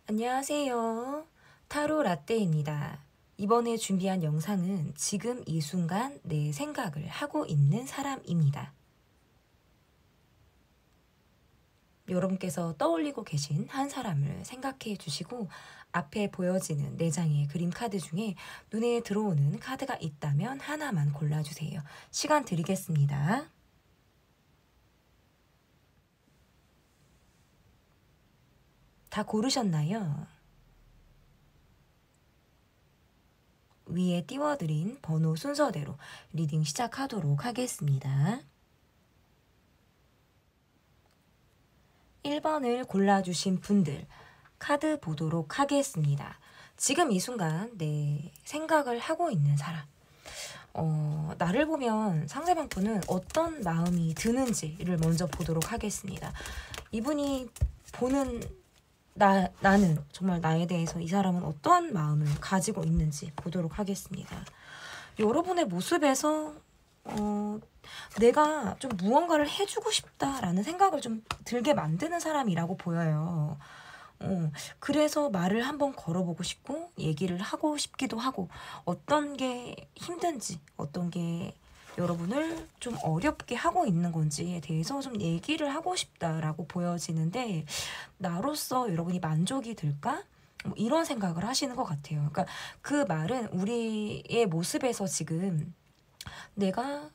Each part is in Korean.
안녕하세요. 타로 라떼입니다. 이번에 준비한 영상은 지금 이 순간 내 생각을 하고 있는 사람입니다. 여러분께서 떠올리고 계신 한 사람을 생각해 주시고 앞에 보여지는 4장의 그림 카드 중에 눈에 들어오는 카드가 있다면 하나만 골라주세요. 시간 드리겠습니다. 다 고르셨나요? 위에 띄워드린 번호 순서대로 리딩 시작하도록 하겠습니다. 1번을 골라주신 분들 카드 보도록 하겠습니다. 지금 이 순간 내 생각을 하고 있는 사람, 나를 보면 상대방 분은 어떤 마음이 드는지를 먼저 보도록 하겠습니다. 이분이 보는 나는 정말 나에 대해서 이 사람은 어떤 마음을 가지고 있는지 보도록 하겠습니다. 여러분의 모습에서 내가 좀 무언가를 해주고 싶다라는 생각을 좀 들게 만드는 사람이라고 보여요. 그래서 말을 한번 걸어보고 싶고 얘기를 하고 싶기도 하고 어떤 게 힘든지 어떤 게 여러분을 좀 어렵게 하고 있는 건지에 대해서 좀 얘기를 하고 싶다라고 보여지는데 나로서 여러분이 만족이 될까? 뭐 이런 생각을 하시는 것 같아요. 그러니까 그 말은 우리의 모습에서 지금 내가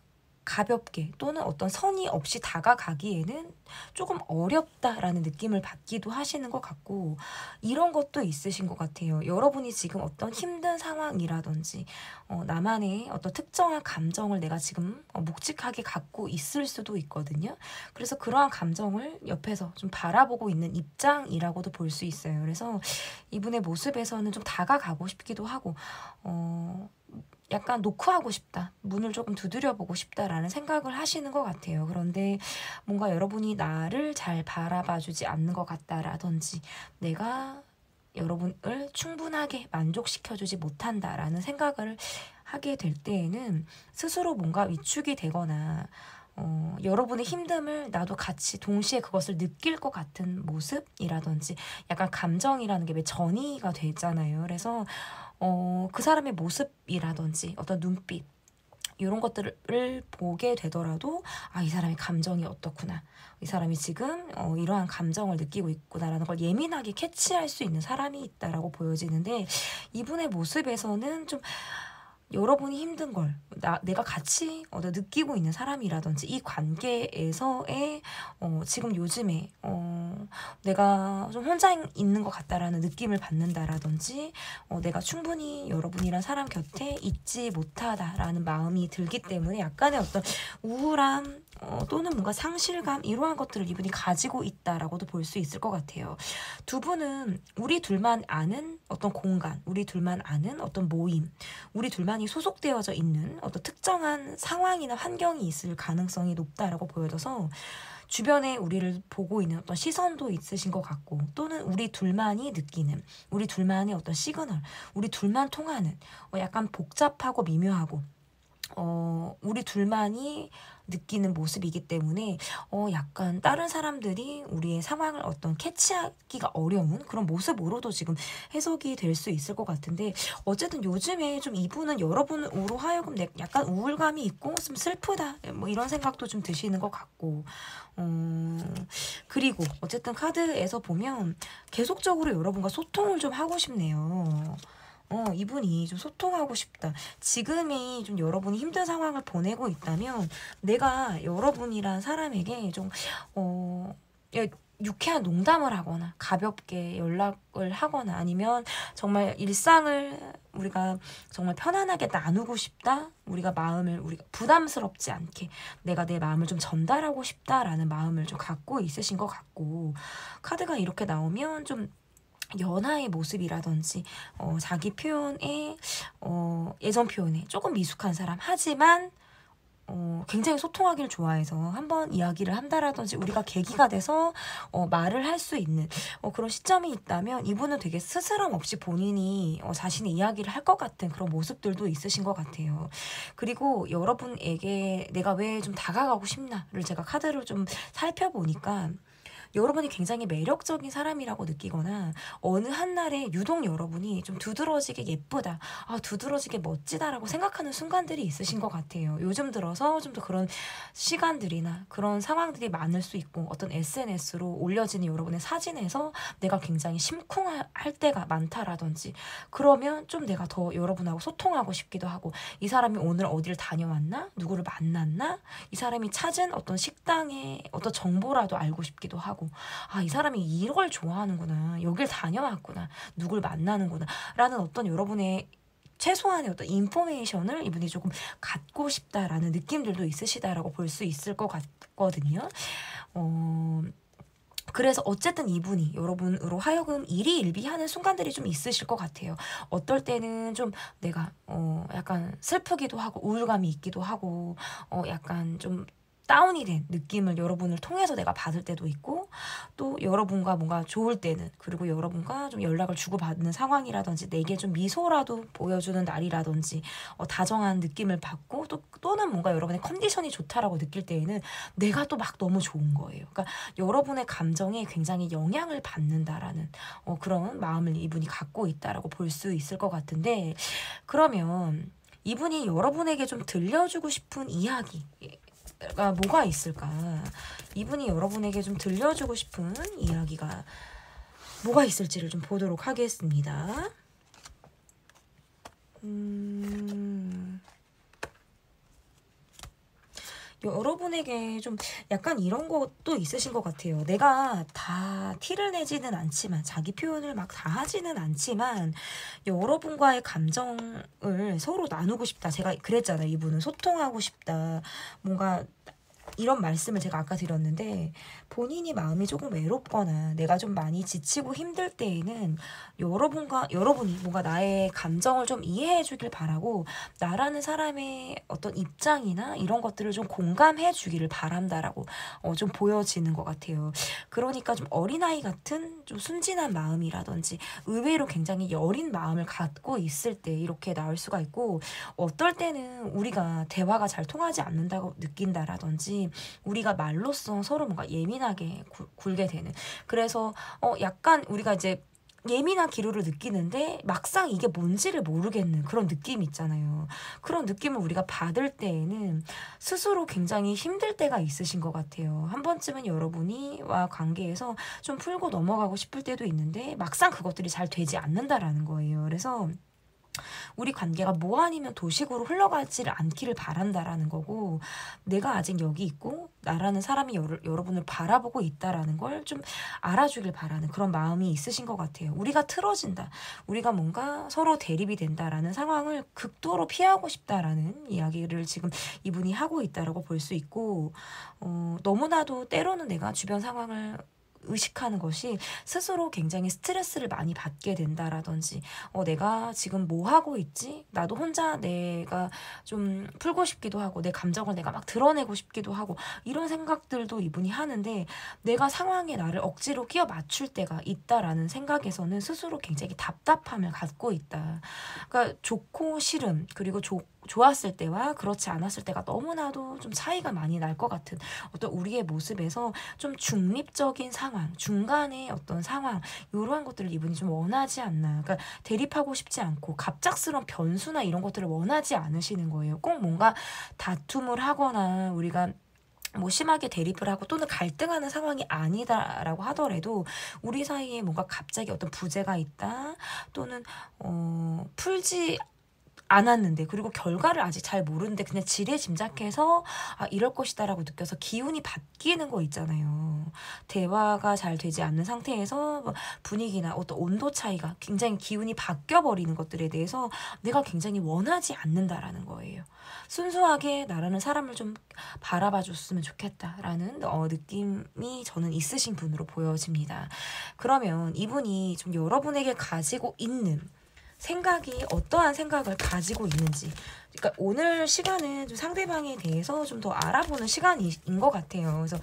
가볍게 또는 어떤 선의 없이 다가가기에는 조금 어렵다라는 느낌을 받기도 하시는 것 같고 이런 것도 있으신 것 같아요. 여러분이 지금 어떤 힘든 상황이라든지 나만의 어떤 특정한 감정을 내가 지금 묵직하게 갖고 있을 수도 있거든요. 그래서 그러한 감정을 옆에서 좀 바라보고 있는 입장이라고도 볼 수 있어요. 그래서 이분의 모습에서는 좀 다가가고 싶기도 하고 약간 노크하고 싶다. 문을 조금 두드려보고 싶다라는 생각을 하시는 것 같아요. 그런데 뭔가 여러분이 나를 잘 바라봐주지 않는 것 같다라든지 내가 여러분을 충분하게 만족시켜주지 못한다라는 생각을 하게 될 때에는 스스로 뭔가 위축이 되거나 여러분의 힘듦을 나도 같이 동시에 그것을 느낄 것 같은 모습이라든지 약간 감정이라는 게 왜 전이가 되잖아요. 그래서 그 사람의 모습이라든지 어떤 눈빛 이런 것들을 보게 되더라도 이 사람의 감정이 어떻구나. 이 사람이 지금 이러한 감정을 느끼고 있구나라는 걸 예민하게 캐치할 수 있는 사람이 있다라고 보여지는데 이분의 모습에서는 좀 여러분이 힘든 걸 내가 같이 느끼고 있는 사람이라든지 이 관계에서의 지금 요즘에 내가 좀 혼자 있는 것 같다라는 느낌을 받는다라든지 내가 충분히 여러분이란 사람 곁에 있지 못하다라는 마음이 들기 때문에 약간의 어떤 우울함 또는 뭔가 상실감 이러한 것들을 이분이 가지고 있다라고도 볼 수 있을 것 같아요. 두 분은 우리 둘만 아는 어떤 공간, 우리 둘만 아는 어떤 모임, 우리 둘만이 소속되어져 있는 어떤 특정한 상황이나 환경이 있을 가능성이 높다라고 보여져서 주변에 우리를 보고 있는 어떤 시선도 있으신 것 같고 또는 우리 둘만이 느끼는 우리 둘만의 어떤 시그널, 우리 둘만 통하는 약간 복잡하고 미묘하고 우리 둘만이 느끼는 모습이기 때문에 약간 다른 사람들이 우리의 상황을 어떤 캐치하기가 어려운 그런 모습으로도 지금 해석이 될 수 있을 것 같은데 어쨌든 요즘에 좀 이분은 여러분으로 하여금 약간 우울감이 있고 좀 슬프다 뭐 이런 생각도 좀 드시는 것 같고 그리고 어쨌든 카드에서 보면 계속적으로 여러분과 소통을 좀 하고 싶네요. 이분이 좀 소통하고 싶다. 지금이 좀 여러분이 힘든 상황을 보내고 있다면 내가 여러분이란 사람에게 좀 유쾌한 농담을 하거나 가볍게 연락을 하거나 아니면 정말 일상을 우리가 정말 편안하게 나누고 싶다. 우리가 부담스럽지 않게 내가 내 마음을 좀 전달하고 싶다라는 마음을 좀 갖고 있으신 것 같고 카드가 이렇게 나오면 좀 연하의 모습이라든지 자기 표현에 예전 표현에 조금 미숙한 사람 하지만 굉장히 소통하기를 좋아해서 한번 이야기를 한다라든지 우리가 계기가 돼서 말을 할 수 있는 그런 시점이 있다면 이분은 되게 스스럼 없이 본인이 자신의 이야기를 할 것 같은 그런 모습들도 있으신 것 같아요. 그리고 여러분에게 내가 왜 좀 다가가고 싶나를 제가 카드를 좀 살펴보니까 여러분이 굉장히 매력적인 사람이라고 느끼거나 어느 한날에 유독 여러분이 좀 두드러지게 예쁘다, 두드러지게 멋지다라고 생각하는 순간들이 있으신 것 같아요. 요즘 들어서 좀 더 그런 시간들이나 그런 상황들이 많을 수 있고, 어떤 SNS로 올려지는 여러분의 사진에서 내가 굉장히 심쿵할 때가 많다라든지, 그러면 좀 내가 더 여러분하고 소통하고 싶기도 하고, 이 사람이 오늘 어디를 다녀왔나? 누구를 만났나? 이 사람이 찾은 어떤 식당의 어떤 정보라도 알고 싶기도 하고, 이 사람이 이걸 좋아하는구나, 여길 다녀왔구나, 누굴 만나는구나 라는 어떤 여러분의 최소한의 어떤 인포메이션을 이분이 조금 갖고 싶다라는 느낌들도 있으시다라고 볼 수 있을 것 같거든요. 그래서 어쨌든 이분이 여러분으로 하여금 일희일비하는 순간들이 좀 있으실 것 같아요. 어떨 때는 좀 내가 약간 슬프기도 하고 우울감이 있기도 하고 약간 좀 다운이 된 느낌을 여러분을 통해서 내가 받을 때도 있고, 또 여러분과 뭔가 좋을 때는, 그리고 여러분과 좀 연락을 주고받는 상황이라든지 내게 좀 미소라도 보여주는 날이라든지 다정한 느낌을 받고, 또는 뭔가 여러분의 컨디션이 좋다라고 느낄 때에는 내가 또 막 너무 좋은 거예요. 그러니까 여러분의 감정에 굉장히 영향을 받는다라는 그런 마음을 이분이 갖고 있다라고 볼 수 있을 것 같은데, 그러면 이분이 여러분에게 좀 들려주고 싶은 이야기 뭐가 있을까? 이분이 여러분에게 좀 들려주고 싶은 이야기가 뭐가 있을지를 좀 보도록 하겠습니다. 여러분에게 좀 약간 이런 것도 있으신 것 같아요. 내가 다 티를 내지는 않지만, 자기 표현을 막 다 하지는 않지만 여러분과의 감정을 서로 나누고 싶다. 제가 그랬잖아요. 이분은 소통하고 싶다. 뭔가 이런 말씀을 제가 아까 드렸는데, 본인이 마음이 조금 외롭거나 내가 좀 많이 지치고 힘들 때에는 여러분이 뭔가 나의 감정을 좀 이해해 주길 바라고, 나라는 사람의 어떤 입장이나 이런 것들을 좀 공감해 주기를 바란다라고 좀 보여지는 것 같아요. 그러니까 좀 어린아이 같은 좀 순진한 마음이라든지 의외로 굉장히 여린 마음을 갖고 있을 때 이렇게 나올 수가 있고, 어떨 때는 우리가 대화가 잘 통하지 않는다고 느낀다라든지, 우리가 말로써 서로 뭔가 예민하게 굴게 되는, 그래서 약간 우리가 이제 예민한 기류를 느끼는데 막상 이게 뭔지를 모르겠는 그런 느낌이 있잖아요. 그런 느낌을 우리가 받을 때에는 스스로 굉장히 힘들 때가 있으신 것 같아요. 한 번쯤은 여러분이와 관계에서 좀 풀고 넘어가고 싶을 때도 있는데 막상 그것들이 잘 되지 않는다라는 거예요. 그래서 우리 관계가 뭐 아니면 도식으로 흘러가지를 않기를 바란다라는 거고, 내가 아직 여기 있고 나라는 사람이 여러분을 바라보고 있다라는 걸 좀 알아주길 바라는 그런 마음이 있으신 것 같아요. 우리가 틀어진다, 우리가 뭔가 서로 대립이 된다라는 상황을 극도로 피하고 싶다라는 이야기를 지금 이분이 하고 있다라고 볼 수 있고, 너무나도 때로는 내가 주변 상황을 의식하는 것이 스스로 굉장히 스트레스를 많이 받게 된다라든지, 내가 지금 뭐 하고 있지? 나도 혼자 내가 좀 풀고 싶기도 하고, 내 감정을 내가 막 드러내고 싶기도 하고, 이런 생각들도 이분이 하는데, 내가 상황에 나를 억지로 끼워 맞출 때가 있다라는 생각에서는 스스로 굉장히 답답함을 갖고 있다. 그러니까 좋고 싫음, 그리고 좋았을 때와 그렇지 않았을 때가 너무나도 좀 차이가 많이 날 것 같은 어떤 우리의 모습에서 좀 중립적인 상황, 중간의 어떤 상황, 이러한 것들을 이분이 좀 원하지 않나. 그러니까 대립하고 싶지 않고 갑작스러운 변수나 이런 것들을 원하지 않으시는 거예요. 꼭 뭔가 다툼을 하거나 우리가 뭐 심하게 대립을 하고 또는 갈등하는 상황이 아니다라고 하더라도, 우리 사이에 뭔가 갑자기 어떤 부재가 있다, 또는 풀지 않았는데, 그리고 결과를 아직 잘 모르는데 그냥 지레짐작해서 이럴 것이다라고 느껴서 기운이 바뀌는 거 있잖아요. 대화가 잘 되지 않는 상태에서 뭐 분위기나 어떤 온도 차이가 굉장히 기운이 바뀌어버리는 것들에 대해서 내가 굉장히 원하지 않는다라는 거예요. 순수하게 나라는 사람을 좀 바라봐 줬으면 좋겠다라는 느낌이 저는 있으신 분으로 보여집니다. 그러면 이분이 좀 여러분에게 가지고 있는 생각이 어떠한 생각을 가지고 있는지, 그러니까 오늘 시간은 좀 상대방에 대해서 좀 더 알아보는 시간인 것 같아요. 그래서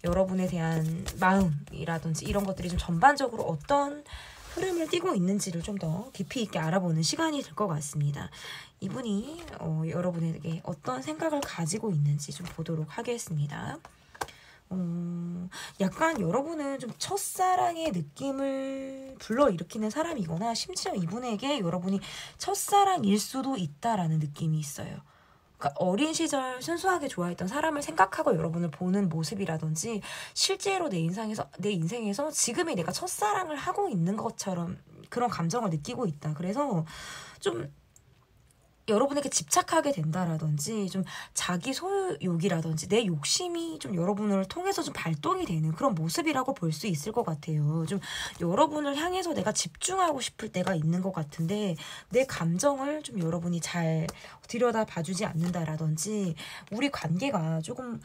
여러분에 대한 마음이라든지 이런 것들이 좀 전반적으로 어떤 흐름을 띠고 있는지를 좀 더 깊이 있게 알아보는 시간이 될 것 같습니다. 이분이 여러분에게 어떤 생각을 가지고 있는지 좀 보도록 하겠습니다. 약간 여러분은 좀 첫사랑의 느낌을 불러일으키는 사람이거나 심지어 이분에게 여러분이 첫사랑일 수도 있다라는 느낌이 있어요. 그러니까 어린 시절 순수하게 좋아했던 사람을 생각하고 여러분을 보는 모습이라든지 실제로 내 인생에서 지금의 내가 첫사랑을 하고 있는 것처럼 그런 감정을 느끼고 있다. 그래서 좀 여러분에게 집착하게 된다라든지 좀 자기 소유욕이라든지 내 욕심이 좀 여러분을 통해서 좀 발동이 되는 그런 모습이라고 볼 수 있을 것 같아요. 좀 여러분을 향해서 내가 집중하고 싶을 때가 있는 것 같은데 내 감정을 좀 여러분이 잘 들여다 봐주지 않는다라든지 우리 관계가 조금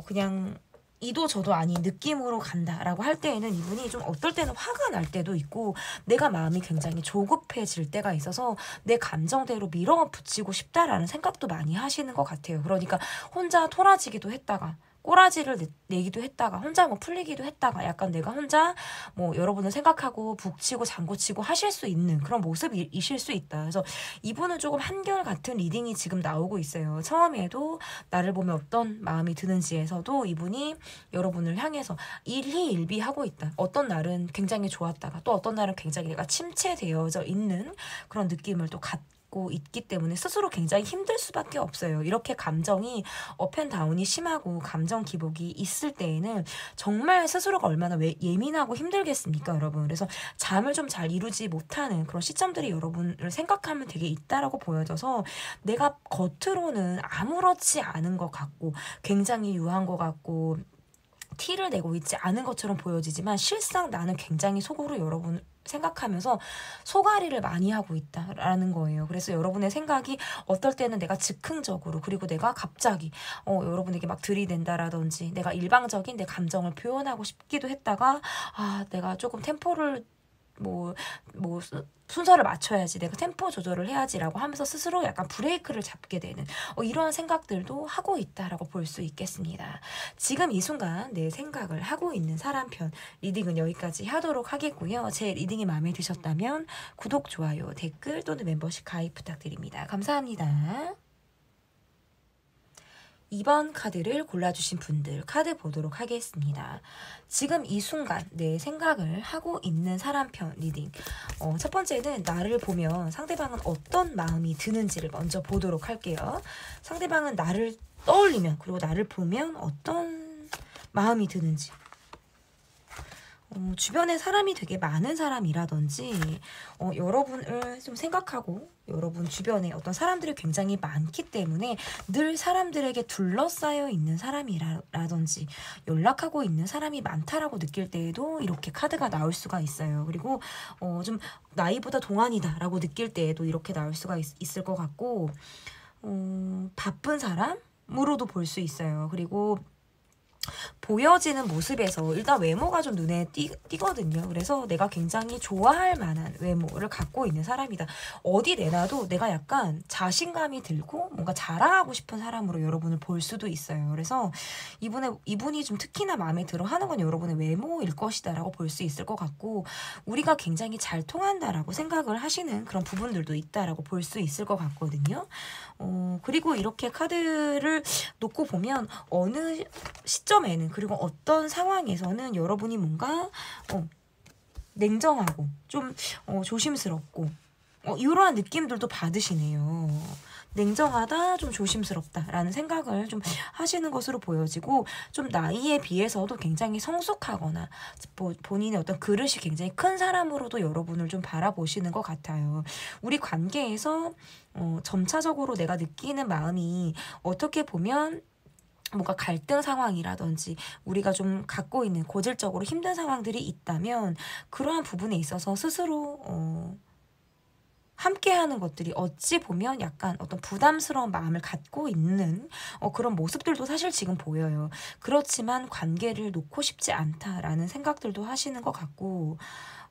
그냥 이도 저도 아닌 느낌으로 간다라고 할 때에는 이분이 좀 어떨 때는 화가 날 때도 있고 내가 마음이 굉장히 조급해질 때가 있어서 내 감정대로 밀어붙이고 싶다라는 생각도 많이 하시는 것 같아요. 그러니까 혼자 토라지기도 했다가 꼬라지를 내기도 했다가 혼자 뭐 풀리기도 했다가 약간 내가 혼자 뭐 여러분을 생각하고 북치고 장구치고 하실 수 있는 그런 모습이실 수 있다. 그래서 이분은 조금 한결같은 리딩이 지금 나오고 있어요. 처음에도 나를 보면 어떤 마음이 드는지에서도 이분이 여러분을 향해서 일희일비하고 있다. 어떤 날은 굉장히 좋았다가 또 어떤 날은 굉장히 내가 침체되어져 있는 그런 느낌을 또 갖고 있기 때문에 스스로 굉장히 힘들 수밖에 없어요. 이렇게 감정이 업앤다운이 심하고 감정 기복이 있을 때에는 정말 스스로가 얼마나 예민하고 힘들겠습니까, 여러분. 그래서 잠을 좀 잘 이루지 못하는 그런 시점들이 여러분을 생각하면 되게 있다라고 보여져서 내가 겉으로는 아무렇지 않은 것 같고 굉장히 유한 것 같고 티를 내고 있지 않은 것처럼 보여지지만 실상 나는 굉장히 속으로 여러분을 생각하면서 소가리를 많이 하고 있다라는 거예요. 그래서 여러분의 생각이 어떨 때는 내가 즉흥적으로 그리고 내가 갑자기 여러분에게 막 들이댄다라든지 내가 일방적인 내 감정을 표현하고 싶기도 했다가 내가 조금 템포를 뭐 순서를 맞춰야지 내가 템포 조절을 해야지라고 하면서 스스로 약간 브레이크를 잡게 되는 이러한 생각들도 하고 있다라고 볼 수 있겠습니다. 지금 이 순간 내 생각을 하고 있는 사람 편 리딩은 여기까지 하도록 하겠고요. 제 리딩이 마음에 드셨다면 구독, 좋아요, 댓글 또는 멤버십 가입 부탁드립니다. 감사합니다. 2번 카드를 골라주신 분들 카드 보도록 하겠습니다. 지금 이 순간 내 생각을 하고 있는 사람 편 리딩. 첫 번째는 나를 보면 상대방은 어떤 마음이 드는지를 먼저 보도록 할게요. 상대방은 나를 떠올리면 그리고 나를 보면 어떤 마음이 드는지. 주변에 사람이 되게 많은 사람이라든지 여러분을 좀 생각하고 여러분 주변에 어떤 사람들이 굉장히 많기 때문에 늘 사람들에게 둘러싸여 있는 사람이라든지 연락하고 있는 사람이 많다라고 느낄 때에도 이렇게 카드가 나올 수가 있어요. 그리고 좀 나이보다 동안이다라고 느낄 때에도 이렇게 나올 수가 있을 것 같고 바쁜 사람으로도 볼 수 있어요. 그리고 보여지는 모습에서 일단 외모가 좀 눈에 띄거든요. 그래서 내가 굉장히 좋아할 만한 외모를 갖고 있는 사람이다. 어디 내놔도 내가 약간 자신감이 들고 뭔가 자랑하고 싶은 사람으로 여러분을 볼 수도 있어요. 그래서 이분이 좀 특히나 마음에 들어 하는 건 여러분의 외모일 것이다 라고 볼 수 있을 것 같고 우리가 굉장히 잘 통한다라고 생각을 하시는 그런 부분들도 있다라고 볼 수 있을 것 같거든요. 그리고 이렇게 카드를 놓고 보면 어느 시점에는 그리고 어떤 상황에서는 여러분이 뭔가 냉정하고 좀 조심스럽고 이러한 느낌들도 받으시네요. 냉정하다, 좀 조심스럽다라는 생각을 좀 하시는 것으로 보여지고 좀 나이에 비해서도 굉장히 성숙하거나 본인의 어떤 그릇이 굉장히 큰 사람으로도 여러분을 좀 바라보시는 것 같아요. 우리 관계에서 점차적으로 내가 느끼는 마음이 어떻게 보면 뭔가 갈등 상황이라든지 우리가 좀 갖고 있는 고질적으로 힘든 상황들이 있다면 그러한 부분에 있어서 스스로 함께하는 것들이 어찌 보면 약간 어떤 부담스러운 마음을 갖고 있는 그런 모습들도 사실 지금 보여요. 그렇지만 관계를 놓고 싶지 않다라는 생각들도 하시는 것 같고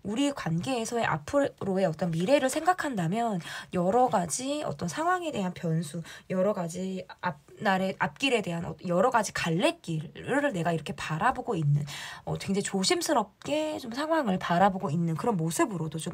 우리 관계에서의 앞으로의 어떤 미래를 생각한다면 여러 가지 어떤 상황에 대한 변수, 여러 가지 앞길에 대한 여러 가지 갈래길을 내가 이렇게 바라보고 있는, 굉장히 조심스럽게 좀 상황을 바라보고 있는 그런 모습으로도 좀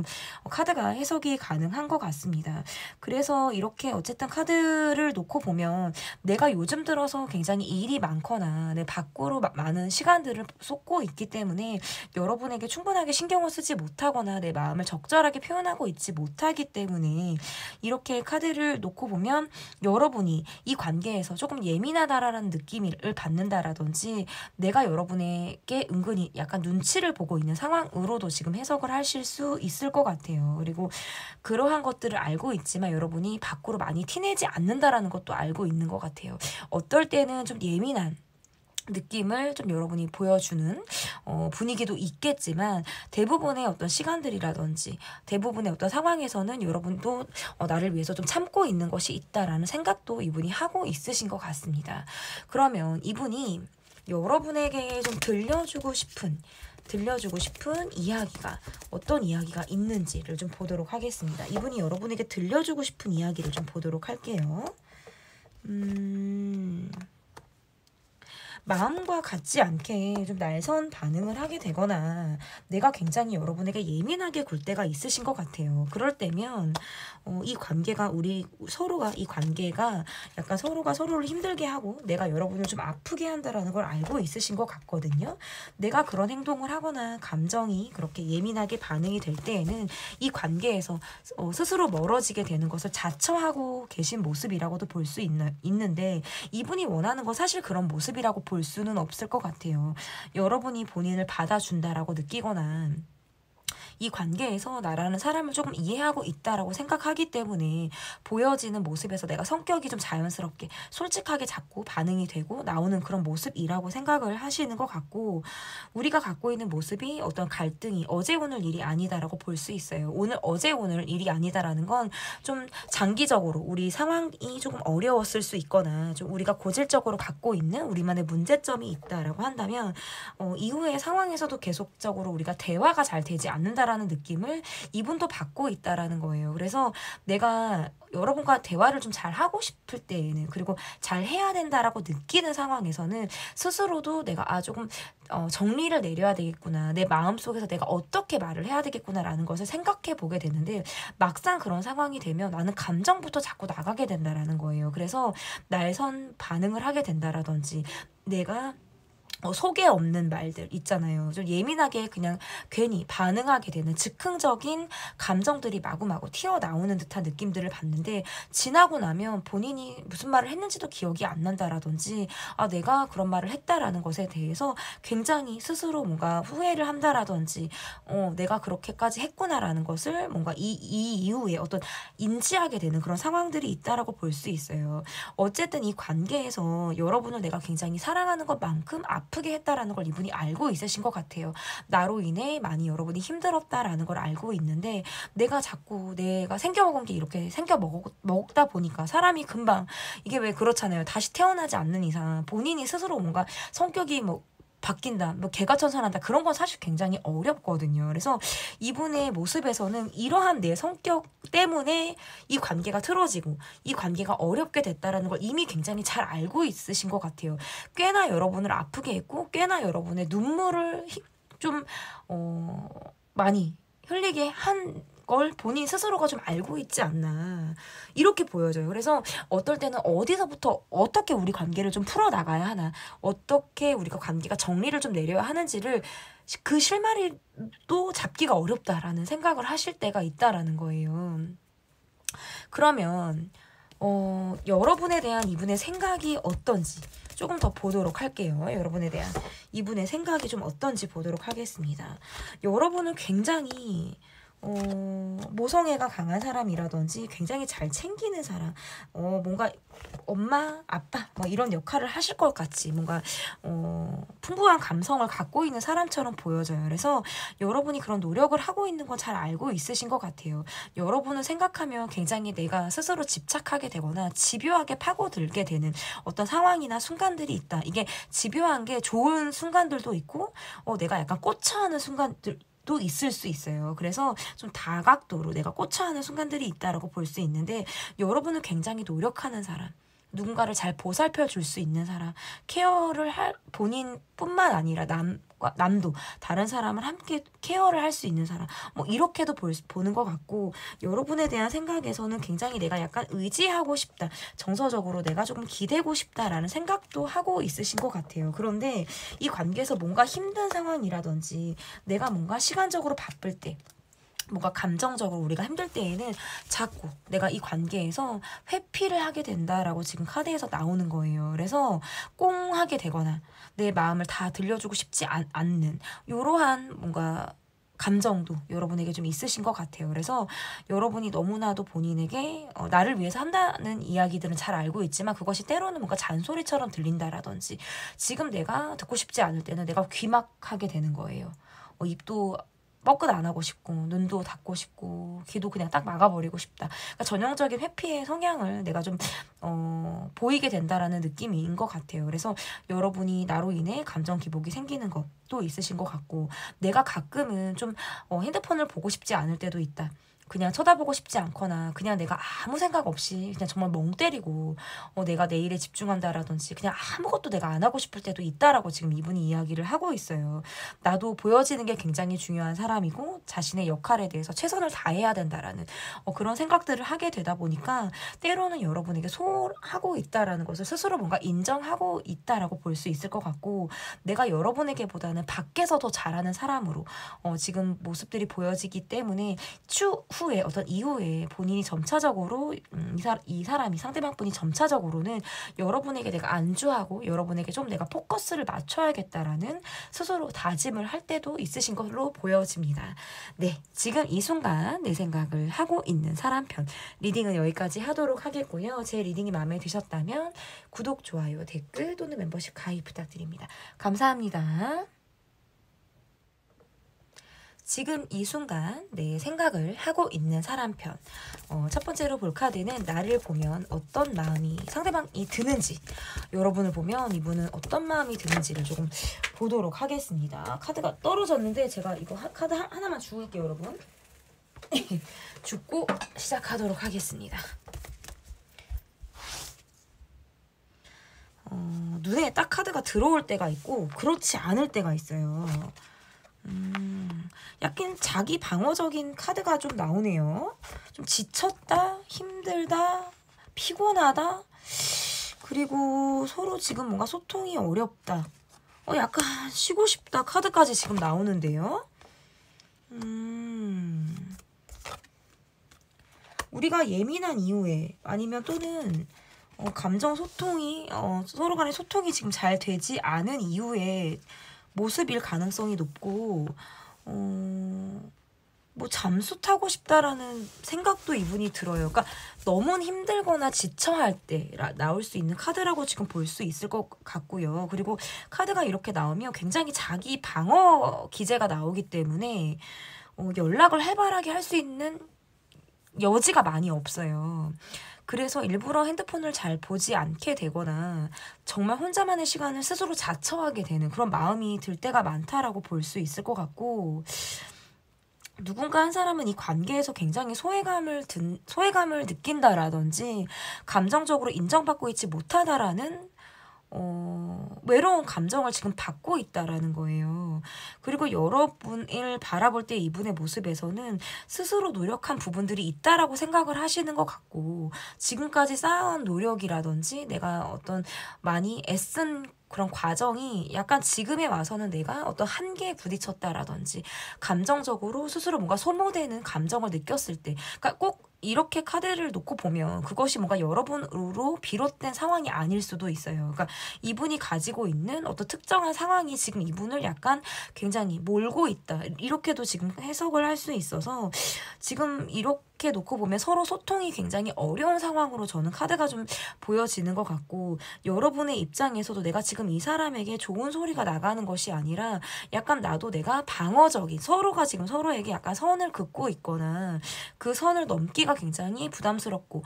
카드가 해석이 가능한 것 같습니다. 그래서 이렇게 어쨌든 카드를 놓고 보면 내가 요즘 들어서 굉장히 일이 많거나 내 밖으로 많은 시간들을 쏟고 있기 때문에 여러분에게 충분하게 신경을 쓰지 못하거나 내 마음을 적절하게 표현하고 있지 못하기 때문에 이렇게 카드를 놓고 보면 여러분이 이 관계에서 조금 예민하다라는 느낌을 받는다라든지 내가 여러분에게 은근히 약간 눈치를 보고 있는 상황으로도 지금 해석을 하실 수 있을 것 같아요. 그리고 그러한 것들을 알고 있지만 여러분이 밖으로 많이 티내지 않는다라는 것도 알고 있는 것 같아요. 어떨 때는 좀 예민한 느낌을 좀 여러분이 보여주는 분위기도 있겠지만 대부분의 어떤 시간들이라든지 대부분의 어떤 상황에서는 여러분도 나를 위해서 좀 참고 있는 것이 있다라는 생각도 이분이 하고 있으신 것 같습니다. 그러면 이분이 여러분에게 좀 들려주고 싶은 이야기가 어떤 이야기가 있는지를 좀 보도록 하겠습니다. 이분이 여러분에게 들려주고 싶은 이야기를 좀 보도록 할게요. 마음과 같지 않게 좀 날선 반응을 하게 되거나 내가 굉장히 여러분에게 예민하게 굴 때가 있으신 것 같아요. 그럴 때면 이 관계가 이 관계가 약간 서로가 서로를 힘들게 하고 내가 여러분을 좀 아프게 한다라는 걸 알고 있으신 것 같거든요. 내가 그런 행동을 하거나 감정이 그렇게 예민하게 반응이 될 때에는 이 관계에서 스스로 멀어지게 되는 것을 자처하고 계신 모습이라고도 볼 수 있는데 이분이 원하는 건 사실 그런 모습이라고 볼 수는 없을 것 같아요. 여러분이 본인을 받아준다라고 느끼거나 이 관계에서 나라는 사람을 조금 이해하고 있다라고 생각하기 때문에 보여지는 모습에서 내가 성격이 좀 자연스럽게 솔직하게 자꾸 반응이 되고 나오는 그런 모습이라고 생각을 하시는 것 같고 우리가 갖고 있는 모습이 어떤 갈등이 어제 오늘 일이 아니다라고 볼 수 있어요. 어제 오늘 일이 아니다라는 건 좀 장기적으로 우리 상황이 조금 어려웠을 수 있거나 좀 우리가 고질적으로 갖고 있는 우리만의 문제점이 있다라고 한다면 이후의 상황에서도 계속적으로 우리가 대화가 잘 되지 않는다라는 느낌을 이분도 받고 있다라는 거예요. 그래서 내가 여러분과 대화를 좀 잘 하고 싶을 때에는 그리고 잘 해야 된다라고 느끼는 상황에서는 스스로도 내가 조금 정리를 내려야 되겠구나. 내 마음속에서 내가 어떻게 말을 해야 되겠구나라는 것을 생각해 보게 되는데 막상 그런 상황이 되면 나는 감정부터 자꾸 나가게 된다라는 거예요. 그래서 날선 반응을 하게 된다라든지 내가 속에 없는 말들 있잖아요. 좀 예민하게 그냥 괜히 반응하게 되는 즉흥적인 감정들이 마구마구 튀어나오는 듯한 느낌들을 받는데 지나고 나면 본인이 무슨 말을 했는지도 기억이 안 난다라든지 내가 그런 말을 했다라는 것에 대해서 굉장히 스스로 뭔가 후회를 한다라든지 내가 그렇게까지 했구나라는 것을 뭔가 이 이후에 어떤 인지하게 되는 그런 상황들이 있다라고 볼 수 있어요. 어쨌든 이 관계에서 여러분을 내가 굉장히 사랑하는 것만큼 아프게 했다라는 걸 이분이 알고 있으신 것 같아요. 나로 인해 많이 여러분이 힘들었다라는 걸 알고 있는데 내가 자꾸 내가 생겨먹은 게 이렇게 생겨먹다 보니까 사람이 금방 이게 왜 그렇잖아요. 다시 태어나지 않는 이상 본인이 스스로 뭔가 성격이 바뀐다, 개가천선한다 그런 건 사실 굉장히 어렵거든요. 그래서 이분의 모습에서는 이러한 내 성격 때문에 이 관계가 틀어지고 이 관계가 어렵게 됐다라는 걸 이미 굉장히 잘 알고 있으신 것 같아요. 꽤나 여러분을 아프게 했고 꽤나 여러분의 눈물을 좀 많이 흘리게 한 걸 본인 스스로가 좀 알고 있지 않나 이렇게 보여져요. 그래서 어떨 때는 어디서부터 어떻게 우리 관계를 좀 풀어나가야 하나 어떻게 우리가 관계가 정리를 좀 내려야 하는지를 그 실마리도 잡기가 어렵다라는 생각을 하실 때가 있다라는 거예요. 그러면 여러분에 대한 이분의 생각이 어떤지 조금 더 보도록 할게요. 여러분에 대한 이분의 생각이 좀 어떤지 보도록 하겠습니다. 여러분은 굉장히 모성애가 강한 사람이라든지 굉장히 잘 챙기는 사람 뭔가 엄마 아빠 이런 역할을 하실 것 같이 뭔가 풍부한 감성을 갖고 있는 사람처럼 보여져요. 그래서 여러분이 그런 노력을 하고 있는 건 잘 알고 있으신 것 같아요. 여러분은 생각하면 굉장히 내가 스스로 집착하게 되거나 집요하게 파고들게 되는 어떤 상황이나 순간들이 있다. 이게 집요한 게 좋은 순간들도 있고 내가 약간 꽂혀하는 순간들 또 있을 수 있어요. 그래서 좀 다각도로 내가 꽂혀하는 순간들이 있다라고 볼 수 있는데, 여러분은 굉장히 노력하는 사람, 누군가를 잘 보살펴 줄 수 있는 사람, 케어를 할 본인뿐만 아니라 남도 다른 사람을 함께 케어를 할 수 있는 사람, 뭐 이렇게도 보는 것 같고, 여러분에 대한 생각에서는 굉장히 내가 약간 의지하고 싶다, 정서적으로 내가 조금 기대고 싶다라는 생각도 하고 있으신 것 같아요. 그런데 이 관계에서 뭔가 힘든 상황이라든지 내가 뭔가 시간적으로 바쁠 때, 뭔가 감정적으로 우리가 힘들 때에는 자꾸 내가 이 관계에서 회피를 하게 된다라고 지금 카드에서 나오는 거예요. 그래서 꽁 하게 되거나 내 마음을 다 들려주고 싶지 않는 이러한 뭔가 감정도 여러분에게 좀 있으신 것 같아요. 그래서 여러분이 너무나도 본인에게 나를 위해서 한다는 이야기들은 잘 알고 있지만, 그것이 때로는 뭔가 잔소리처럼 들린다라든지, 지금 내가 듣고 싶지 않을 때는 내가 귀막하게 되는 거예요. 입도 뻐끗 안 하고 싶고, 눈도 닫고 싶고, 귀도 그냥 딱 막아버리고 싶다. 그러니까 전형적인 회피의 성향을 내가 좀 보이게 된다라는 느낌인 것 같아요. 그래서 여러분이 나로 인해 감정 기복이 생기는 것도 있으신 것 같고, 내가 가끔은 좀 핸드폰을 보고 싶지 않을 때도 있다, 그냥 쳐다보고 싶지 않거나 그냥 내가 아무 생각 없이 그냥 정말 멍 때리고 내가 내일에 집중한다라든지 그냥 아무것도 내가 안 하고 싶을 때도 있다라고 지금 이분이 이야기를 하고 있어요. 나도 보여지는 게 굉장히 중요한 사람이고 자신의 역할에 대해서 최선을 다해야 된다라는 그런 생각들을 하게 되다 보니까, 때로는 여러분에게 소홀하고 있다라는 것을 스스로 뭔가 인정하고 있다라고 볼 수 있을 것 같고, 내가 여러분에게보다는 밖에서 더 잘하는 사람으로 지금 모습들이 보여지기 때문에 추후에 어떤 이후에 본인이 점차적으로 이 사람이 상대방 분이 점차적으로는 여러분에게 내가 안주하고 여러분에게 좀 내가 포커스를 맞춰야겠다라는 스스로 다짐을 할 때도 있으신 걸로 보여집니다. 네, 지금 이 순간 내 생각을 하고 있는 사람 편 리딩은 여기까지 하도록 하겠고요. 제 리딩이 마음에 드셨다면 구독, 좋아요, 댓글 또는 멤버십 가입 부탁드립니다. 감사합니다. 지금 이 순간 내 생각을 하고 있는 사람 편, 첫 번째로 볼 카드는 나를 보면 어떤 마음이 상대방이 드는지, 여러분을 보면 이분은 어떤 마음이 드는지를 조금 보도록 하겠습니다. 카드가 떨어졌는데 제가 이거 카드 하나만 주울게요, 여러분. 줍고 시작하도록 하겠습니다. 눈에 딱 카드가 들어올 때가 있고 그렇지 않을 때가 있어요. 약간 자기 방어적인 카드가 좀 나오네요. 좀 지쳤다, 힘들다, 피곤하다, 그리고 서로 지금 뭔가 소통이 어렵다, 약간 쉬고 싶다 카드까지 지금 나오는데요. 우리가 예민한 이후에, 아니면 또는 감정 소통이 서로 간의 소통이 지금 잘 되지 않은 이후에 모습일 가능성이 높고, 뭐 잠수 타고 싶다라는 생각도 이분이 들어요. 그러니까 너무 힘들거나 지쳐할 때 나올 수 있는 카드라고 지금 볼 수 있을 것 같고요. 그리고 카드가 이렇게 나오면 굉장히 자기 방어 기제가 나오기 때문에 연락을 해바라기 할 수 있는 여지가 많이 없어요. 그래서 일부러 핸드폰을 잘 보지 않게 되거나 정말 혼자만의 시간을 스스로 자처하게 되는 그런 마음이 들 때가 많다라고 볼 수 있을 것 같고, 누군가 한 사람은 이 관계에서 굉장히 소외감을 느낀다라든지 감정적으로 인정받고 있지 못하다라는 외로운 감정을 지금 받고 있다라는 거예요. 그리고 여러분을 바라볼 때 이분의 모습에서는 스스로 노력한 부분들이 있다라고 생각을 하시는 것 같고, 지금까지 쌓아온 노력이라든지 내가 어떤 많이 애쓴 그런 과정이 약간 지금에 와서는 내가 어떤 한계에 부딪혔다라든지 감정적으로 스스로 뭔가 소모되는 감정을 느꼈을 때, 그러니까 꼭 이렇게 카드를 놓고 보면 그것이 뭔가 여러분으로 비롯된 상황이 아닐 수도 있어요. 그러니까 이분이 가지고 있는 어떤 특정한 상황이 지금 이분을 약간 굉장히 몰고 있다, 이렇게도 지금 해석을 할 수 있어서, 지금 이렇게 이렇게 놓고 보면 서로 소통이 굉장히 어려운 상황으로 저는 카드가 좀 보여지는 것 같고, 여러분의 입장에서도 내가 지금 이 사람에게 좋은 소리가 나가는 것이 아니라 약간 나도 내가 방어적인, 서로가 지금 서로에게 약간 선을 긋고 있거나 그 선을 넘기가 굉장히 부담스럽고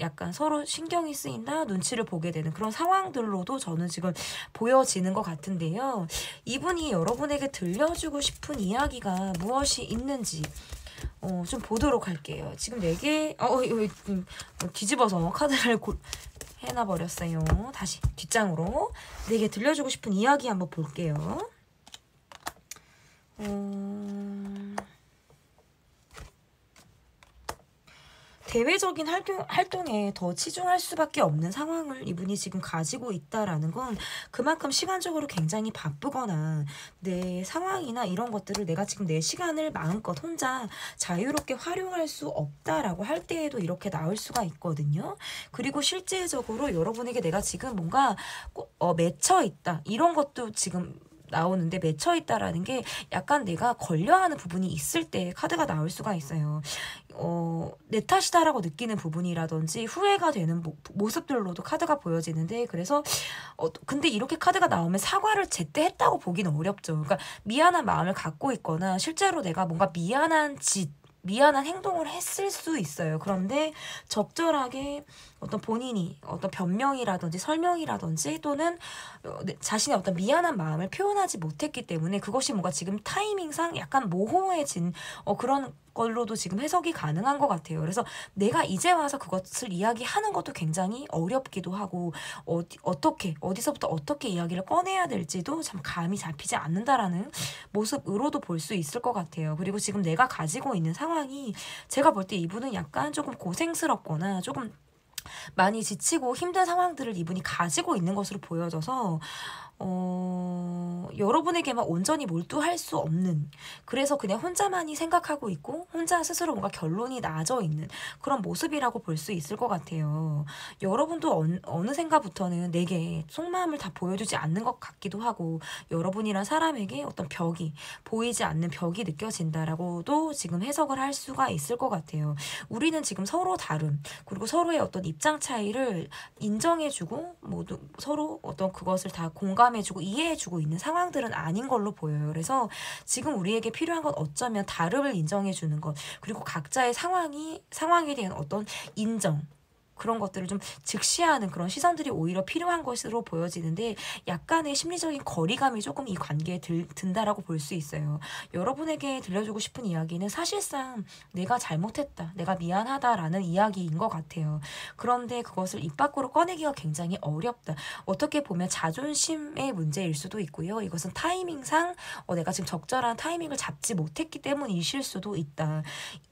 약간 서로 신경이 쓰인다, 눈치를 보게 되는 그런 상황들로도 저는 지금 보여지는 것 같은데요. 이분이 여러분에게 들려주고 싶은 이야기가 무엇이 있는지 좀 보도록 할게요. 지금 4개, 이거 뒤집어서 카드를 해놔버렸어요. 다시 뒷장으로 4개 들려주고 싶은 이야기 한번 볼게요. 대외적인 활동에 더 치중할 수밖에 없는 상황을 이분이 지금 가지고 있다라는 건 그만큼 시간적으로 굉장히 바쁘거나 내 상황이나 이런 것들을 내가 지금 내 시간을 마음껏 혼자 자유롭게 활용할 수 없다라고 할 때에도 이렇게 나올 수가 있거든요. 그리고 실제적으로 여러분에게 내가 지금 뭔가 맺혀 있다, 이런 것도 지금 나오는데, 맺혀 있다라는 게 약간 내가 걸려하는 부분이 있을 때 카드가 나올 수가 있어요. 내 탓이다라고 느끼는 부분이라든지 후회가 되는 모습들로도 카드가 보여지는데, 그래서 근데 이렇게 카드가 나오면 사과를 제때 했다고 보기는 어렵죠. 그러니까 미안한 마음을 갖고 있거나 실제로 내가 뭔가 미안한 행동을 했을 수 있어요. 그런데 적절하게 어떤 본인이 어떤 변명이라든지 설명이라든지 또는 자신의 어떤 미안한 마음을 표현하지 못했기 때문에 그것이 뭔가 지금 타이밍상 약간 모호해진 그런 걸로도 지금 해석이 가능한 것 같아요. 그래서 내가 이제 와서 그것을 이야기하는 것도 굉장히 어렵기도 하고, 어디서부터 어떻게 이야기를 꺼내야 될지도 참 감이 잡히지 않는다라는 모습으로도 볼 수 있을 것 같아요. 그리고 지금 내가 가지고 있는 상황이, 제가 볼 때 이분은 약간 조금 고생스럽거나 조금 많이 지치고 힘든 상황들을 이분이 가지고 있는 것으로 보여져서 여러분에게만 온전히 몰두할 수 없는, 그래서 그냥 혼자만이 생각하고 있고 혼자 스스로 뭔가 결론이 나져 있는 그런 모습이라고 볼 수 있을 것 같아요. 여러분도 어느샌가부터는 내게 속마음을 다 보여주지 않는 것 같기도 하고, 여러분이란 사람에게 어떤 벽이, 보이지 않는 벽이 느껴진다라고도 지금 해석을 할 수가 있을 것 같아요. 우리는 지금 서로 다름, 그리고 서로의 어떤 입장 차이를 인정해주고 모두 서로 어떤 그것을 다 공감해주고 이해해주고 있는 상황들은 아닌 걸로 보여요. 그래서 지금 우리에게 필요한 건 어쩌면 다름을 인정해주는 것, 그리고 각자의 상황에 대한 어떤 인정, 그런 것들을 좀 직시하는 그런 시선들이 오히려 필요한 것으로 보여지는데, 약간의 심리적인 거리감이 조금 이 관계에 든다라고 볼 수 있어요. 여러분에게 들려주고 싶은 이야기는 사실상 내가 잘못했다, 내가 미안하다라는 이야기인 것 같아요. 그런데 그것을 입 밖으로 꺼내기가 굉장히 어렵다. 어떻게 보면 자존심의 문제일 수도 있고요. 이것은 타이밍상 내가 지금 적절한 타이밍을 잡지 못했기 때문이실 수도 있다.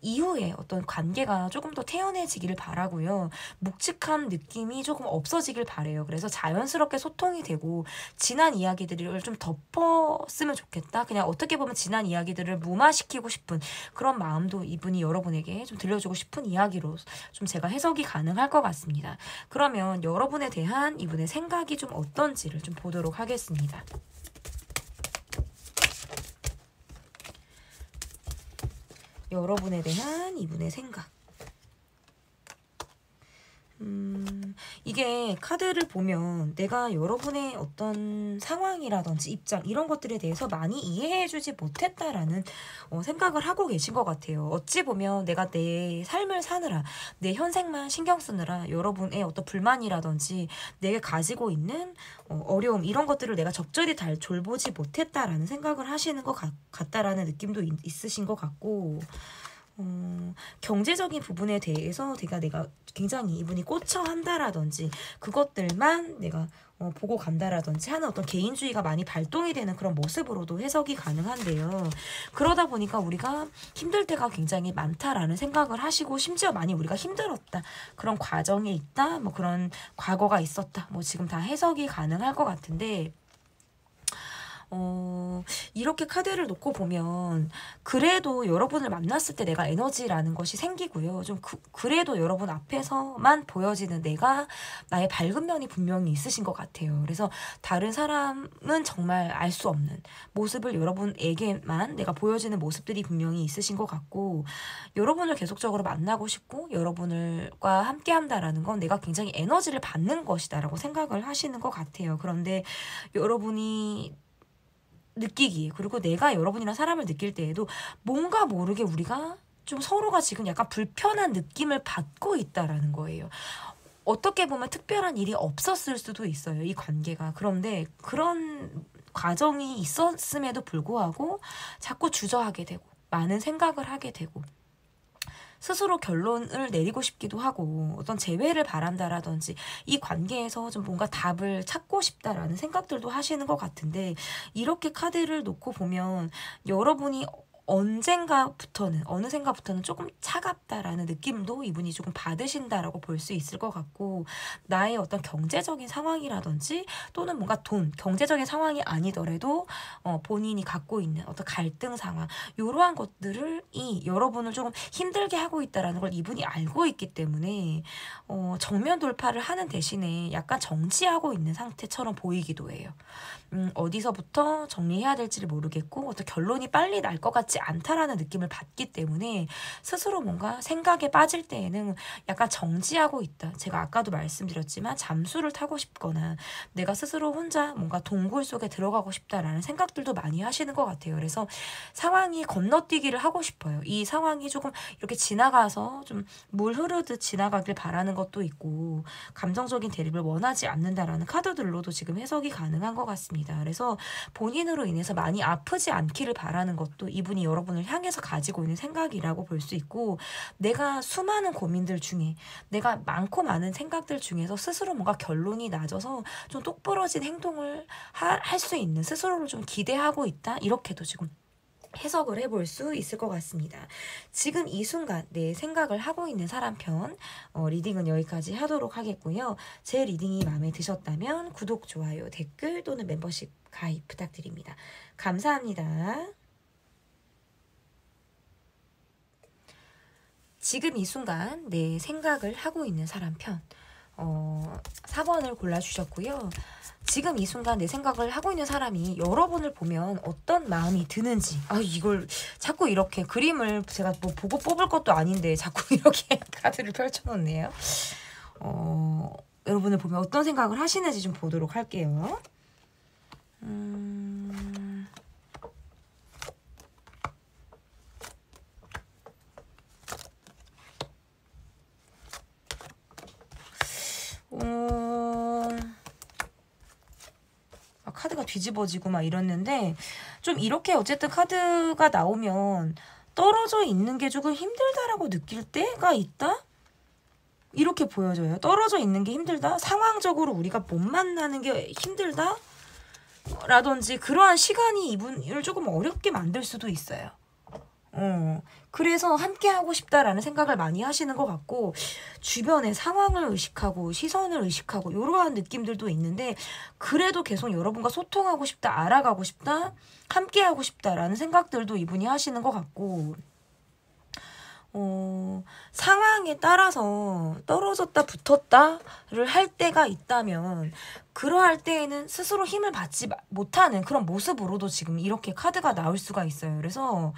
이후에 어떤 관계가 조금 더 태연해지기를 바라고요. 묵직한 느낌이 조금 없어지길 바래요. 그래서 자연스럽게 소통이 되고 지난 이야기들을 좀 덮었으면 좋겠다. 그냥 어떻게 보면 지난 이야기들을 무마시키고 싶은 그런 마음도 이분이 여러분에게 좀 들려주고 싶은 이야기로 좀 제가 해석이 가능할 것 같습니다. 그러면 여러분에 대한 이분의 생각이 좀 어떤지를 좀 보도록 하겠습니다. 여러분에 대한 이분의 생각. 이게 카드를 보면 내가 여러분의 어떤 상황이라든지 입장, 이런 것들에 대해서 많이 이해해주지 못했다라는 생각을 하고 계신 것 같아요. 어찌 보면 내가 내 삶을 사느라, 내 현생만 신경 쓰느라 여러분의 어떤 불만이라든지 내게 가지고 있는 어려움, 이런 것들을 내가 적절히 잘 돌보지 못했다라는 생각을 하시는 것 같다라는 느낌도 있으신 것 같고, 경제적인 부분에 대해서 내가 굉장히 이분이 꽂혀 한다라든지 그것들만 내가 보고 간다라든지 하는 어떤 개인주의가 많이 발동이 되는 그런 모습으로도 해석이 가능한데요. 그러다 보니까 우리가 힘들 때가 굉장히 많다라는 생각을 하시고, 심지어 많이 우리가 힘들었다, 그런 과정에 있다, 뭐 그런 과거가 있었다, 뭐 지금 다 해석이 가능할 것 같은데, 이렇게 카드를 놓고 보면 그래도 여러분을 만났을 때 내가 에너지라는 것이 생기고요. 좀 그래도 여러분 앞에서만 보여지는 나의 밝은 면이 분명히 있으신 것 같아요. 그래서 다른 사람은 정말 알 수 없는 모습을 여러분에게만 내가 보여지는 모습들이 분명히 있으신 것 같고, 여러분을 계속적으로 만나고 싶고 여러분과 함께 한다라는 건 내가 굉장히 에너지를 받는 것이다라고 생각을 하시는 것 같아요. 그런데 여러분이 느끼기에, 그리고 내가 여러분이랑 사람을 느낄 때에도 뭔가 모르게 우리가 좀 서로가 지금 약간 불편한 느낌을 받고 있다라는 거예요. 어떻게 보면 특별한 일이 없었을 수도 있어요, 이 관계가. 그런데 그런 과정이 있었음에도 불구하고 자꾸 주저하게 되고 많은 생각을 하게 되고 스스로 결론을 내리고 싶기도 하고 어떤 재회를 바란다라든지 이 관계에서 좀 뭔가 답을 찾고 싶다라는 생각들도 하시는 것 같은데, 이렇게 카드를 놓고 보면 여러분이 어느샌가부터는 조금 차갑다라는 느낌도 이분이 조금 받으신다라고 볼 수 있을 것 같고, 나의 어떤 경제적인 상황이라든지 또는 뭔가 경제적인 상황이 아니더라도 본인이 갖고 있는 어떤 갈등 상황, 이러한 것들을 여러분을 조금 힘들게 하고 있다라는 걸 이분이 알고 있기 때문에 정면 돌파를 하는 대신에 약간 정지하고 있는 상태처럼 보이기도 해요. 어디서부터 정리해야 될지를 모르겠고 어떤 결론이 빨리 날 것 같지 않다라는 느낌을 받기 때문에 스스로 뭔가 생각에 빠질 때에는 약간 정지하고 있다. 제가 아까도 말씀드렸지만 잠수를 타고 싶거나 내가 스스로 혼자 뭔가 동굴 속에 들어가고 싶다라는 생각들도 많이 하시는 것 같아요. 그래서 상황이 건너뛰기를 하고 싶어요. 이 상황이 조금 이렇게 지나가서 좀 물 흐르듯 지나가길 바라는 것도 있고, 감정적인 대립을 원하지 않는다라는 카드들로도 지금 해석이 가능한 것 같습니다. 그래서 본인으로 인해서 많이 아프지 않기를 바라는 것도 이분이 여러분을 향해서 가지고 있는 생각이라고 볼 수 있고, 내가 수많은 고민들 중에, 내가 많고 많은 생각들 중에서 스스로 뭔가 결론이 낮아서 좀 똑부러진 행동을 할 수 있는, 스스로를 좀 기대하고 있다, 이렇게도 지금 해석을 해볼 수 있을 것 같습니다. 지금 이 순간 내 생각을 하고 있는 사람 편 리딩은 여기까지 하도록 하겠고요. 제 리딩이 마음에 드셨다면 구독, 좋아요, 댓글 또는 멤버십 가입 부탁드립니다. 감사합니다. 지금 이 순간 내 생각을 하고 있는 사람 편 4번을 골라주셨고요. 지금 이 순간 내 생각을 하고 있는 사람이 여러분을 보면 어떤 마음이 드는지, 이걸 자꾸 이렇게 그림을 제가 뭐 보고 뽑을 것도 아닌데 자꾸 이렇게 카드를 펼쳐놓네요. 여러분을 보면 어떤 생각을 하시는지 좀 보도록 할게요. 카드가 뒤집어지고 막 이랬는데, 좀 이렇게 어쨌든 카드가 나오면 떨어져 있는 게 조금 힘들다라고 느낄 때가 있다? 이렇게 보여져요. 떨어져 있는 게 힘들다? 상황적으로 우리가 못 만나는 게 힘들다? 라든지 그러한 시간이 이분을 조금 어렵게 만들 수도 있어요. 그래서 함께 하고 싶다라는 생각을 많이 하시는 것 같고, 주변의 상황을 의식하고 시선을 의식하고 이러한 느낌들도 있는데, 그래도 계속 여러분과 소통하고 싶다, 알아가고 싶다, 함께 하고 싶다라는 생각들도 이분이 하시는 것 같고, 상황에 따라서 떨어졌다 붙었다를 할 때가 있다면 그러할 때에는 스스로 힘을 받지 못하는 그런 모습으로도 지금 이렇게 카드가 나올 수가 있어요. 그래서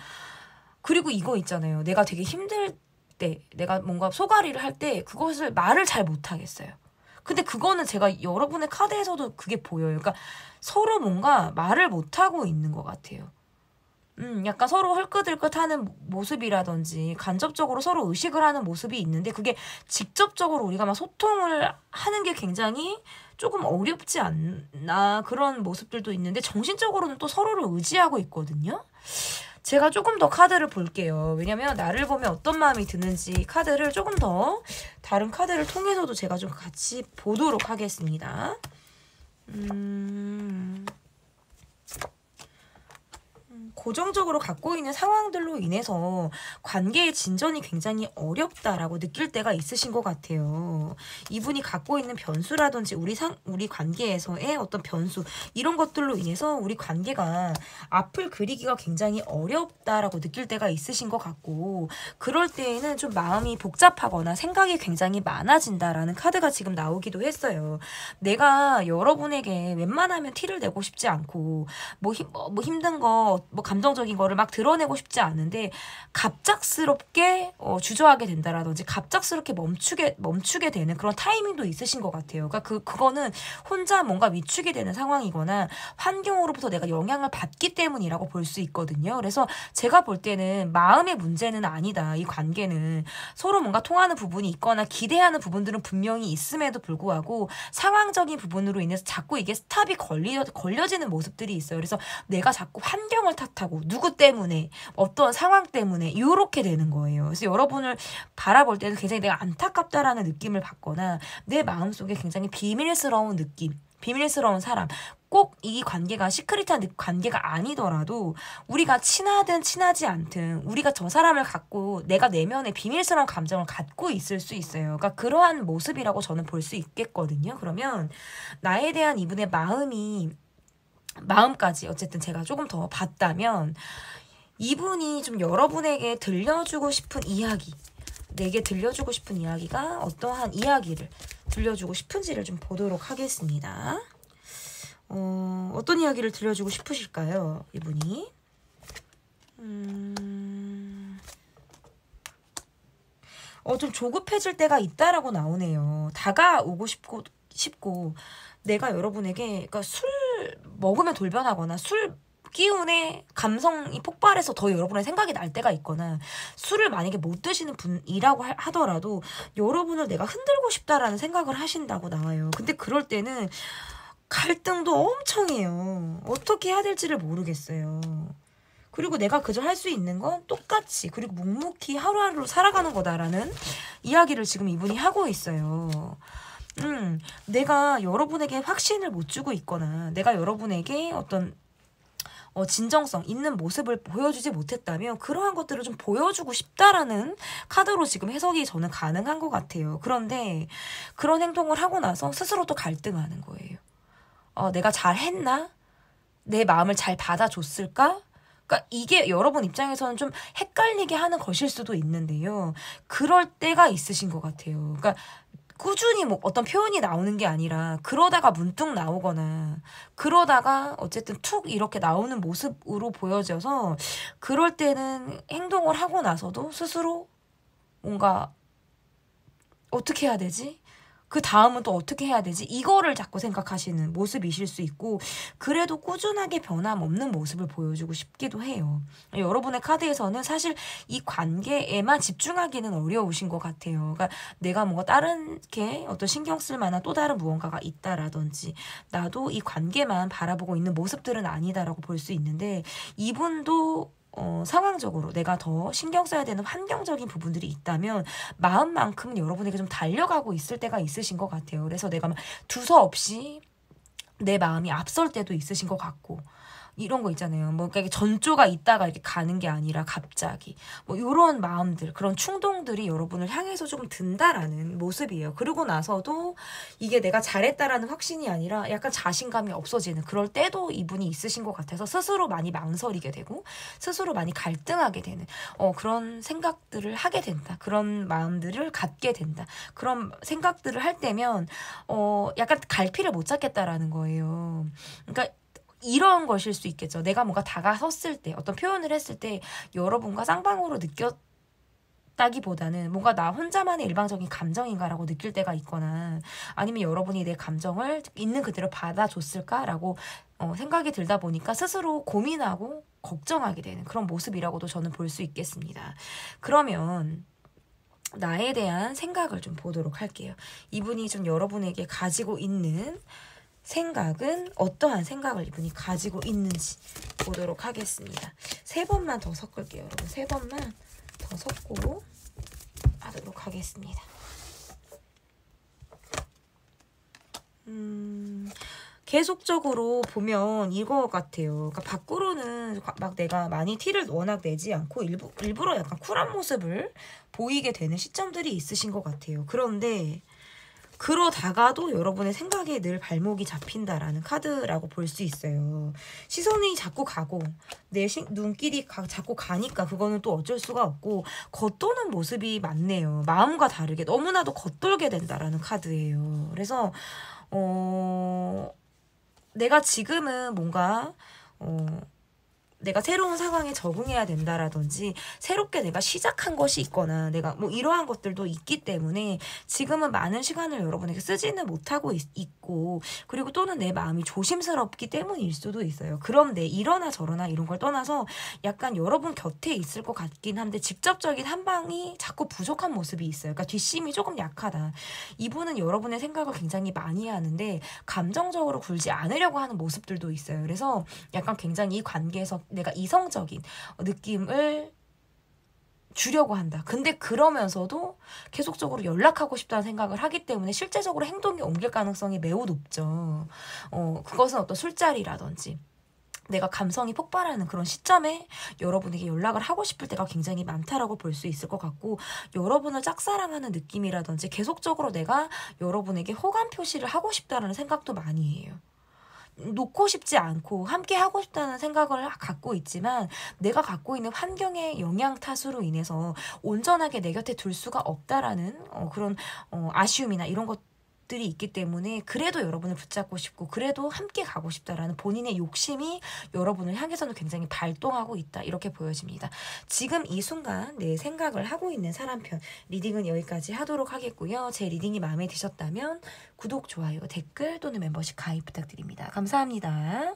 그리고 이거 있잖아요. 내가 되게 힘들 때, 내가 뭔가 소가리를 할 때 그것을 말을 잘 못하겠어요. 근데 그거는 제가 여러분의 카드에서도 그게 보여요. 그러니까 서로 뭔가 말을 못하고 있는 것 같아요. 약간 서로 헐끗헐끗하는 모습이라든지 간접적으로 서로 의식을 하는 모습이 있는데, 그게 직접적으로 우리가 막 소통을 하는 게 굉장히 조금 어렵지 않나, 그런 모습들도 있는데 정신적으로는 또 서로를 의지하고 있거든요. 제가 조금 더 카드를 볼게요. 왜냐면 나를 보면 어떤 마음이 드는지 카드를 조금 더 다른 카드를 통해서도 제가 좀 같이 보도록 고정적으로 갖고 있는 상황들로 인해서 관계의 진전이 굉장히 어렵다라고 느낄 때가 있으신 것 같아요. 이분이 갖고 있는 변수라든지 우리 관계에서의 어떤 변수 이런 것들로 인해서 우리 관계가 앞을 그리기가 굉장히 어렵다라고 느낄 때가 있으신 것 같고, 그럴 때에는 좀 마음이 복잡하거나 생각이 굉장히 많아진다라는 카드가 지금 나오기도 했어요. 내가 여러분에게 웬만하면 티를 내고 싶지 않고 뭐 힘든 거, 뭐 감정적인 거를 막 드러내고 싶지 않은데 갑작스럽게 주저하게 된다라든지 갑작스럽게 멈추게 되는 그런 타이밍도 있으신 것 같아요. 그러니까 그거는 혼자 뭔가 위축이 되는 상황이거나 환경으로부터 내가 영향을 받기 때문이라고 볼 수 있거든요. 그래서 제가 볼 때는 마음의 문제는 아니다. 이 관계는 서로 뭔가 통하는 부분이 있거나 기대하는 부분들은 분명히 있음에도 불구하고 상황적인 부분으로 인해서 자꾸 이게 스탑이 걸려지는 모습들이 있어요. 그래서 내가 자꾸 환경을 탓하고 누구 때문에 어떤 상황 때문에 이렇게 되는 거예요. 그래서 여러분을 바라볼 때는 굉장히 내가 안타깝다라는 느낌을 받거나 내 마음속에 굉장히 비밀스러운 느낌, 비밀스러운 사람, 꼭 이 관계가 시크릿한 관계가 아니더라도 우리가 친하든 친하지 않든 우리가 저 사람을 갖고 내가 내면의 비밀스러운 감정을 갖고 있을 수 있어요. 그러니까 그러한 모습이라고 저는 볼 수 있겠거든요. 그러면 나에 대한 이분의 마음까지 어쨌든 제가 조금 더 봤다면 이분이 좀 여러분에게 들려주고 싶은 이야기, 내게 들려주고 싶은 이야기가 어떠한 이야기를 들려주고 싶은지를 좀 보도록 하겠습니다. 어떤 이야기를 들려주고 싶으실까요, 이분이? 좀 조급해질 때가 있다라고 나오네요. 다가오고 싶고 내가 여러분에게, 그러니까 술 먹으면 돌변하거나 술 기운에 감성이 폭발해서 더 여러분의 생각이 날 때가 있거나, 술을 만약에 못 드시는 분이라고 하더라도 여러분을 내가 흔들고 싶다라는 생각을 하신다고 나와요. 근데 그럴 때는 갈등도 엄청 해요. 어떻게 해야 될지를 모르겠어요. 그리고 내가 그저 할 수 있는 건 똑같이 그리고 묵묵히 하루하루 살아가는 거다라는 이야기를 지금 이분이 하고 있어요. 내가 여러분에게 확신을 못 주고 있거나 내가 여러분에게 어떤 진정성 있는 모습을 보여주지 못했다면 그러한 것들을 좀 보여주고 싶다라는 카드로 지금 해석이 저는 가능한 것 같아요. 그런데 그런 행동을 하고 나서 스스로 또 갈등하는 거예요. 내가 잘했나? 내 마음을 잘 받아줬을까? 그러니까 이게 여러분 입장에서는 좀 헷갈리게 하는 것일 수도 있는데요. 그럴 때가 있으신 것 같아요. 그러니까 꾸준히 뭐 어떤 표현이 나오는 게 아니라 그러다가 문득 나오거나 그러다가 어쨌든 툭 이렇게 나오는 모습으로 보여져서 그럴 때는 행동을 하고 나서도 스스로 뭔가 어떻게 해야 되지? 그 다음은 또 어떻게 해야 되지? 이거를 자꾸 생각하시는 모습이실 수 있고, 그래도 꾸준하게 변함없는 모습을 보여주고 싶기도 해요. 여러분의 카드에서는 사실 이 관계에만 집중하기는 어려우신 것 같아요. 그러니까 내가 뭔가 다른 게 어떤 신경 쓸 만한 또 다른 무언가가 있다라든지 나도 이 관계만 바라보고 있는 모습들은 아니다라고 볼 수 있는데, 이분도 상황적으로 내가 더 신경 써야 되는 환경적인 부분들이 있다면 마음만큼은 여러분에게 좀 달려가고 있을 때가 있으신 것 같아요. 그래서 내가 막 두서없이 내 마음이 앞설 때도 있으신 것 같고, 이런 거 있잖아요. 뭐 그러니까 전조가 있다가 이렇게 가는 게 아니라 갑자기 뭐 이런 마음들, 그런 충동들이 여러분을 향해서 조금 든다라는 모습이에요. 그러고 나서도 이게 내가 잘했다라는 확신이 아니라 약간 자신감이 없어지는 그럴 때도 이분이 있으신 것 같아서 스스로 많이 망설이게 되고 스스로 많이 갈등하게 되는 그런 생각들을 하게 된다. 그런 마음들을 갖게 된다. 그런 생각들을 할 때면 약간 갈피를 못 잡겠다라는 거예요. 그러니까 이런 것일 수 있겠죠. 내가 뭔가 다가섰을 때, 어떤 표현을 했을 때 여러분과 쌍방으로 느꼈다기보다는 뭔가 나 혼자만의 일방적인 감정인가라고 느낄 때가 있거나, 아니면 여러분이 내 감정을 있는 그대로 받아줬을까라고 생각이 들다 보니까 스스로 고민하고 걱정하게 되는 그런 모습이라고도 저는 볼 수 있겠습니다. 그러면 나에 대한 생각을 좀 보도록 할게요. 이분이 좀 여러분에게 가지고 있는 생각은 어떠한 생각을 이분이 가지고 있는지 보도록 하겠습니다. 3번만 더 섞을게요. 여러분 3번만 더 섞고 하도록 하겠습니다. 계속적으로 보면 이거 같아요. 그러니까 밖으로는 막 내가 많이 티를 워낙 내지 않고 일부러 약간 쿨한 모습을 보이게 되는 시점들이 있으신 것 같아요. 그런데 그러다가도 여러분의 생각에 늘 발목이 잡힌다라는 카드라고 볼 수 있어요. 시선이 자꾸 가고 내 눈길이 자꾸 가니까 그거는 또 어쩔 수가 없고 겉도는 모습이 많네요. 마음과 다르게 너무나도 겉돌게 된다라는 카드예요. 그래서 내가 지금은 뭔가 내가 새로운 상황에 적응해야 된다라든지 새롭게 내가 시작한 것이 있거나 내가 뭐 이러한 것들도 있기 때문에 지금은 많은 시간을 여러분에게 쓰지는 못하고 있고 그리고 또는 내 마음이 조심스럽기 때문일 수도 있어요. 그런데 이러나 저러나 이런 걸 떠나서 약간 여러분 곁에 있을 것 같긴 한데 직접적인 한 방이 자꾸 부족한 모습이 있어요. 그러니까 뒷심이 조금 약하다. 이분은 여러분의 생각을 굉장히 많이 하는데 감정적으로 굴지 않으려고 하는 모습들도 있어요. 그래서 약간 굉장히 이 관계에서 내가 이성적인 느낌을 주려고 한다. 근데 그러면서도 계속적으로 연락하고 싶다는 생각을 하기 때문에 실제적으로 행동이 옮길 가능성이 매우 높죠. 그것은 어떤 술자리라든지 내가 감성이 폭발하는 그런 시점에 여러분에게 연락을 하고 싶을 때가 굉장히 많다라고 볼 수 있을 것 같고 여러분을 짝사랑하는 느낌이라든지 계속적으로 내가 여러분에게 호감 표시를 하고 싶다는 생각도 많이 해요. 놓고 싶지 않고 함께 하고 싶다는 생각을 갖고 있지만 내가 갖고 있는 환경의 영향 탓으로 인해서 온전하게 내 곁에 둘 수가 없다라는 그런 아쉬움이나 이런 것들이 있기 때문에 그래도 여러분을 붙잡고 싶고 그래도 함께 가고 싶다라는 본인의 욕심이 여러분을 향해서는 굉장히 발동하고 있다 이렇게 보여집니다. 지금 이 순간 내 생각을 하고 있는 사람 편 리딩은 여기까지 하도록 하겠고요. 제 리딩이 마음에 드셨다면 구독, 좋아요, 댓글 또는 멤버십 가입 부탁드립니다. 감사합니다.